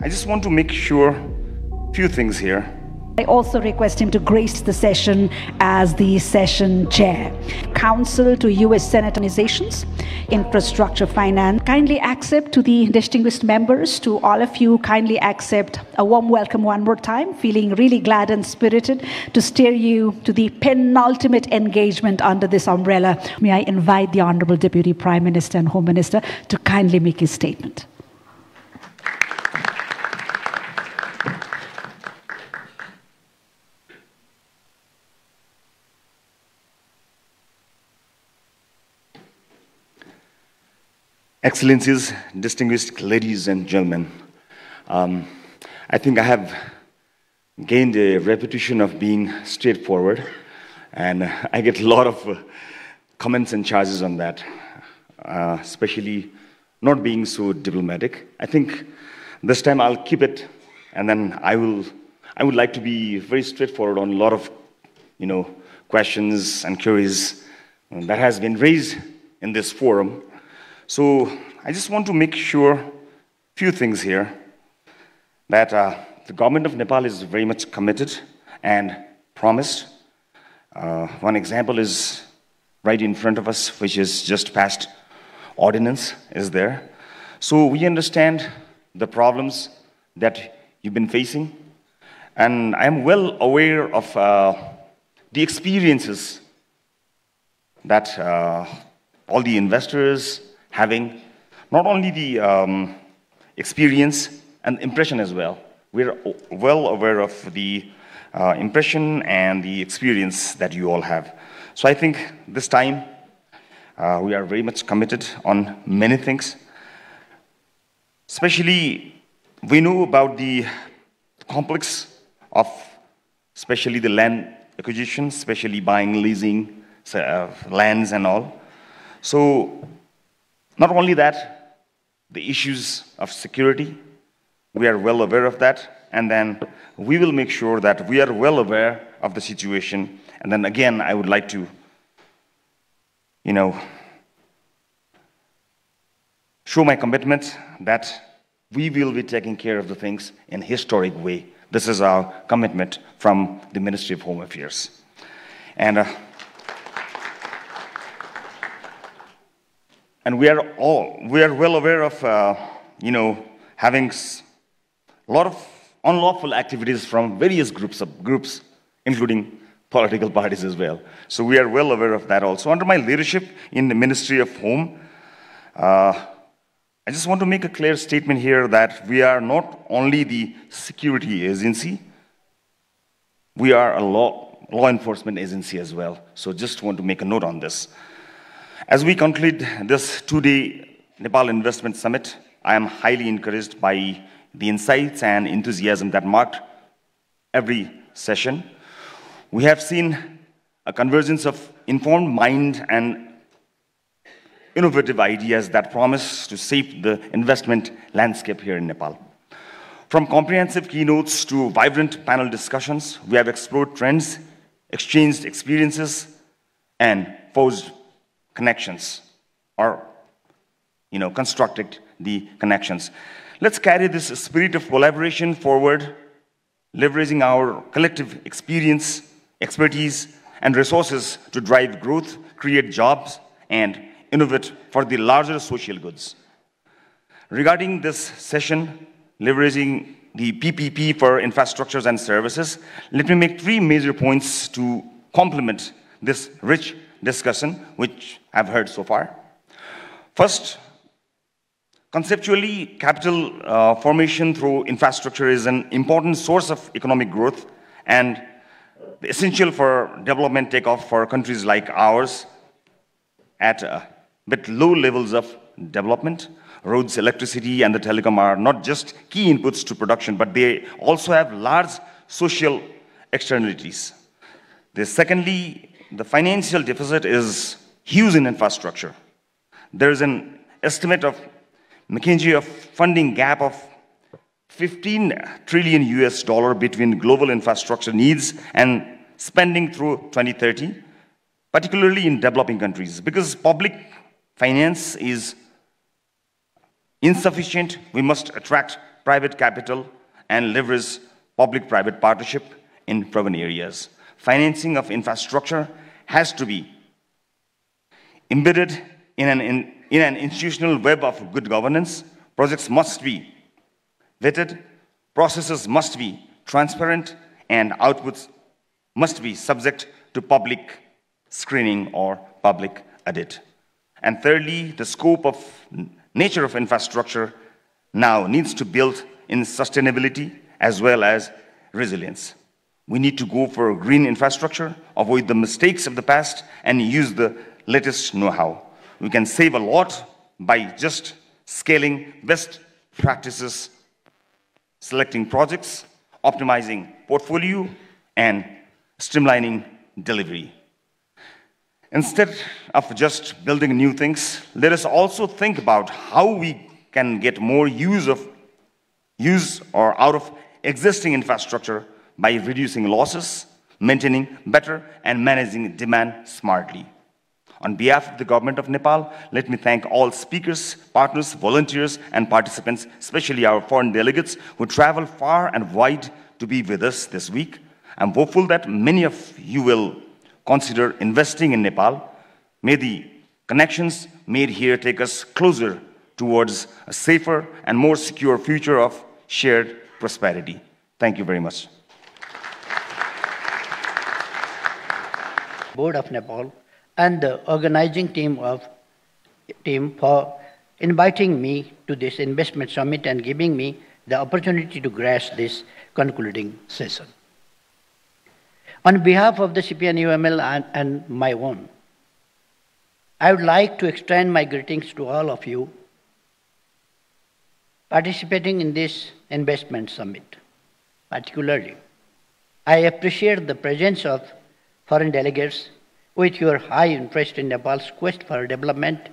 I just want to make sure few things here. I also request him to grace the session as the session chair. Counsel to U.S. Senate Organizations, Infrastructure Finance. Kindly accept to the distinguished members, to all of you, kindly accept a warm welcome one more time. Feeling really glad and spirited to steer you to the penultimate engagement under this umbrella. May I invite the Honorable Deputy Prime Minister and Home Minister to kindly make his statement. Excellencies, distinguished ladies and gentlemen, I think I have gained a reputation of being straightforward, and I get a lot of comments and charges on that, especially not being so diplomatic. I think this time I'll keep it, and then I would like to be very straightforward on a lot of, questions and queries that has been raised in this forum. So I just want to make sure few things here, that the government of Nepal is very much committed and promised. One example is right in front of us, which is just passed ordinance is there. So we understand the problems that you've been facing, and I am well aware of the experiences that all the investors having, not only the experience and impression as well. We're well aware of the impression and the experience that you all have. So I think this time we are very much committed on many things. Especially, we know about the complex of especially the land acquisition, especially buying, leasing lands and all. So not only that, the issues of security, we are well aware of that, and then we will make sure that we are well aware of the situation. And then again, I would like to, show my commitment that we will be taking care of the things in a historic way. This is our commitment from the Ministry of Home Affairs. And we are well aware of, having a lot of unlawful activities from various groups, including political parties as well. So we are well aware of that also. Under my leadership in the Ministry of Home, I just want to make a clear statement here that we are not only the security agency, we are a law enforcement agency as well. So just want to make a note on this. As we conclude this two-day Nepal Investment Summit, I am highly encouraged by the insights and enthusiasm that marked every session. We have seen a convergence of informed mind and innovative ideas that promise to shape the investment landscape here in Nepal. From comprehensive keynotes to vibrant panel discussions, we have explored trends, exchanged experiences, and forged connections, or constructed the connections. Let's carry this spirit of collaboration forward, leveraging our collective experience, expertise, and resources to drive growth, create jobs, and innovate for the larger social goods. Regarding this session, leveraging the PPP for infrastructures and services, let me make three major points to complement this rich discussion which I've heard so far. First, conceptually, capital formation through infrastructure is an important source of economic growth and essential for development takeoff for countries like ours at bit low levels of development. Roads, electricity, and the telecom are not just key inputs to production, but they also have large social externalities. Secondly, the financial deficit is huge in infrastructure. There is an estimate of McKinsey of funding gap of 15 trillion US dollar between global infrastructure needs and spending through 2030, particularly in developing countries. Because public finance is insufficient, we must attract private capital and leverage public-private partnership in urban areas. Financing of infrastructure has to be embedded in an institutional web of good governance. Projects must be vetted, processes must be transparent, and outputs must be subject to public screening or public audit. And thirdly, the scope of nature of infrastructure now needs to build in sustainability as well as resilience. We need to go for green infrastructure, avoid the mistakes of the past, and use the latest know-how. We can save a lot by just scaling best practices, selecting projects, optimizing portfolio, and streamlining delivery. Instead of just building new things, let us also think about how we can get more use out of existing infrastructure by reducing losses, maintaining better, and managing demand smartly. On behalf of the government of Nepal, let me thank all speakers, partners, volunteers, and participants, especially our foreign delegates who traveled far and wide to be with us this week. I'm hopeful that many of you will consider investing in Nepal. May the connections made here take us closer towards a safer and more secure future of shared prosperity. Thank you very much. Board of Nepal and the organizing team for inviting me to this investment summit and giving me the opportunity to grace this concluding session. On behalf of the CPN-UML and my own, I would like to extend my greetings to all of you participating in this investment summit. Particularly, I appreciate the presence of foreign delegates with your high interest in Nepal's quest for development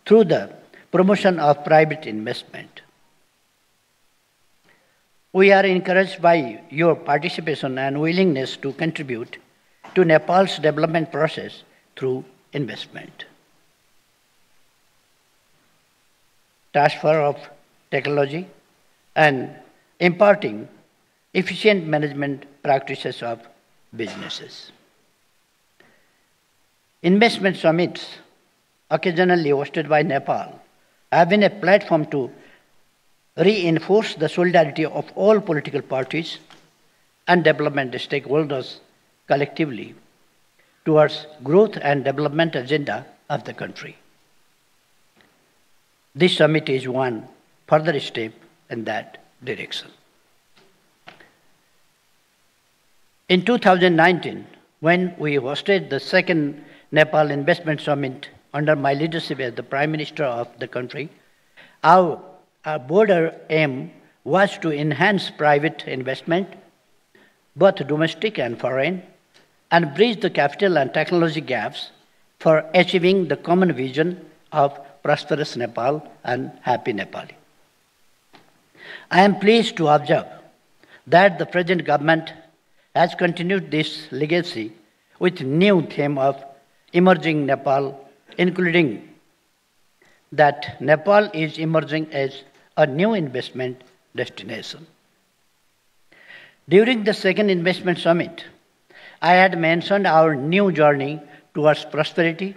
through the promotion of private investment. We are encouraged by your participation and willingness to contribute to Nepal's development process through investment. Transfer of technology and imparting efficient management practices of businesses. Investment summits, occasionally hosted by Nepal, have been a platform to reinforce the solidarity of all political parties and development stakeholders collectively towards growth and development agenda of the country. This summit is one further step in that direction. In 2019, when we hosted the second Nepal Investment Summit under my leadership as the Prime Minister of the country, our broader aim was to enhance private investment, both domestic and foreign, and bridge the capital and technology gaps for achieving the common vision of prosperous Nepal and happy Nepali. I am pleased to observe that the present government has continued this legacy with new theme of emerging Nepal, including that Nepal is emerging as a new investment destination. During the second investment summit, I had mentioned our new journey towards prosperity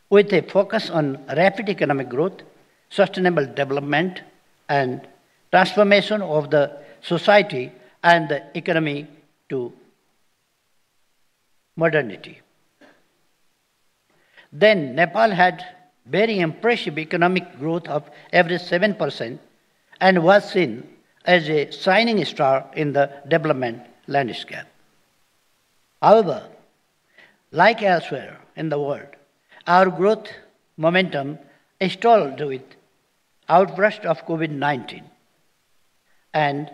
with a focus on rapid economic growth, sustainable development, and transformation of the society and the economy to modernity. Then Nepal had very impressive economic growth of average 7% and was seen as a shining star in the development landscape. However, like elsewhere in the world, our growth momentum stalled with outburst of COVID-19, and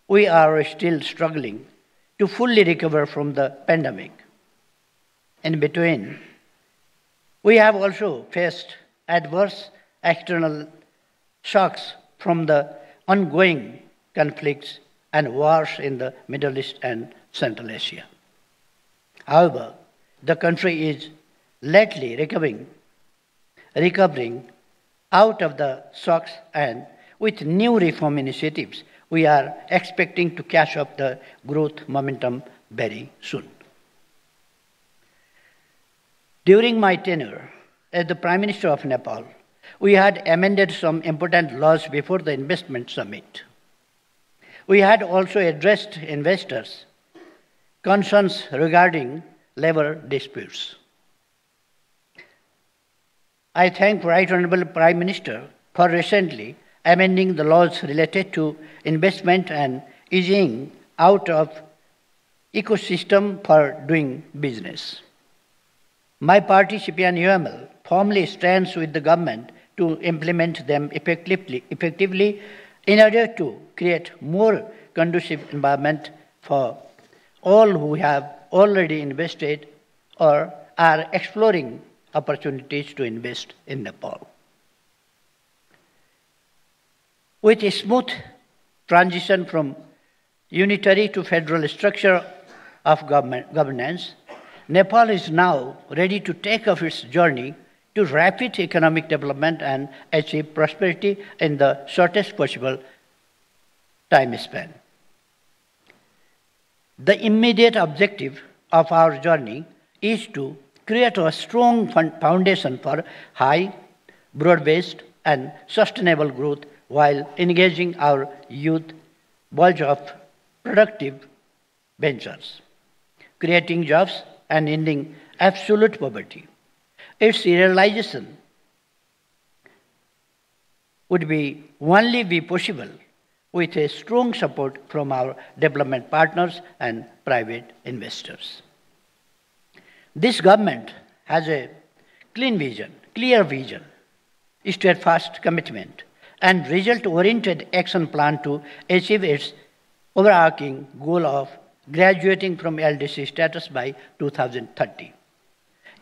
we are still struggling to fully recover from the pandemic. In between, we have also faced adverse external shocks from the ongoing conflicts and wars in the Middle East and Central Asia. However, the country is lately recovering out of the shocks, and with new reform initiatives, we are expecting to catch up the growth momentum very soon. During my tenure as the Prime Minister of Nepal, we had amended some important laws before the investment summit. We had also addressed investors' concerns regarding labor disputes. I thank Right Honourable Prime Minister for recently amending the laws related to investment and easing out of ecosystem for doing business. My party, CPI-UML, firmly stands with the government to implement them effectively in order to create more conducive environment for all who have already invested or are exploring opportunities to invest in Nepal. With a smooth transition from unitary to federal structure of governance, Nepal is now ready to take off its journey to rapid economic development and achieve prosperity in the shortest possible time span. The immediate objective of our journey is to create a strong foundation for high, broad-based, and sustainable growth while engaging our youth bulge of productive ventures, creating jobs and ending absolute poverty. Its realization would only be possible with a strong support from our development partners and private investors. This government has a clear vision, steadfast commitment, and result-oriented action plan to achieve its overarching goal of graduating from LDC status by 2030,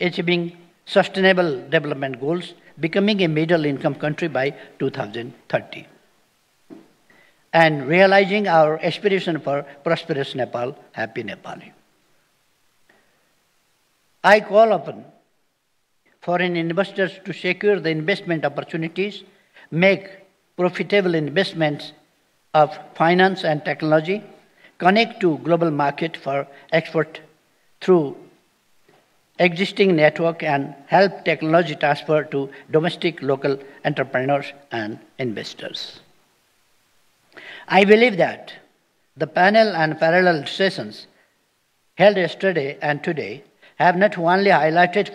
achieving sustainable development goals, becoming a middle-income country by 2030, and realizing our aspiration for prosperous Nepal, happy Nepali. I call upon foreign investors to secure the investment opportunities, make profitable investments of finance and technology, connect to global market for export through existing network, and help technology transfer to domestic local entrepreneurs and investors. I believe that the panel and parallel sessions held yesterday and today have not only highlighted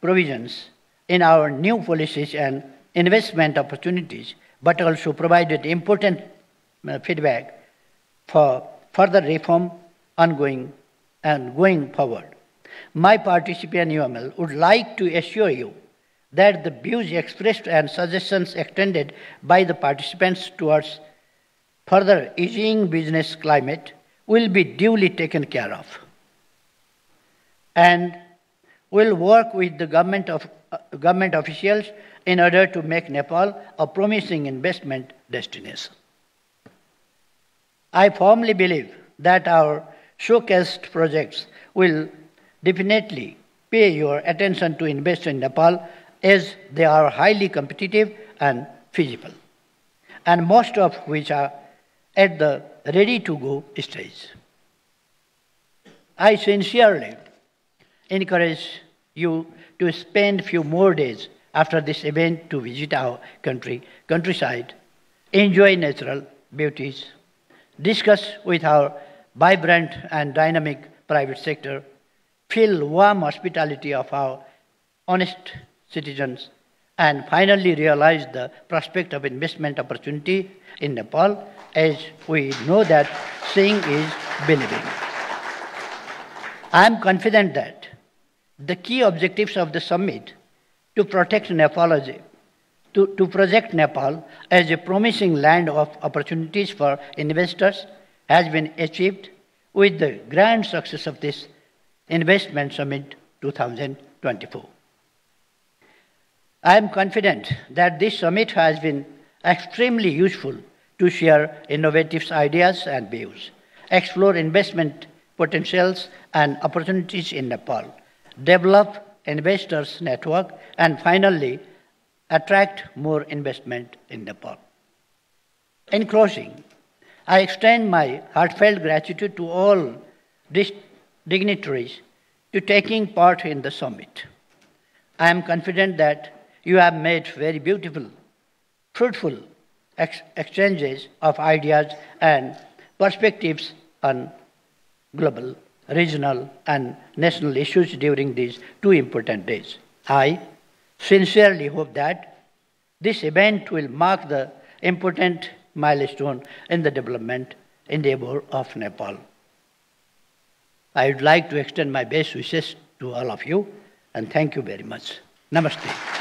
provisions in our new policies and investment opportunities, but also provided important feedback for further reform ongoing and going forward. My party, CPI-UML, would like to assure you that the views expressed and suggestions extended by the participants towards further easing business climate will be duly taken care of, and will work with the government officials in order to make Nepal a promising investment destination. I firmly believe that our showcased projects will definitely pay your attention to invest in Nepal, as they are highly competitive and feasible, and most of which are at the ready-to-go stage. I sincerely encourage you to spend a few more days after this event to visit our countryside, enjoy natural beauties, discuss with our vibrant and dynamic private sector, feel warm hospitality of our honest citizens, and finally realize the prospect of investment opportunity in Nepal, as we know that seeing is believing. I am confident that the key objectives of the summit to project Nepal as a promising land of opportunities for investors has been achieved with the grand success of this Investment Summit 2024. I am confident that this summit has been extremely useful to share innovative ideas and views, explore investment potentials and opportunities in Nepal, develop investors' network, and finally, attract more investment in Nepal. In closing, I extend my heartfelt gratitude to all dignitaries to taking part in the summit. I am confident that you have made very beautiful, fruitful exchanges of ideas and perspectives on global, regional, and national issues during these 2 important days. I sincerely hope that this event will mark the important milestone in the development endeavor of Nepal. I would like to extend my best wishes to all of you, and thank you very much. Namaste.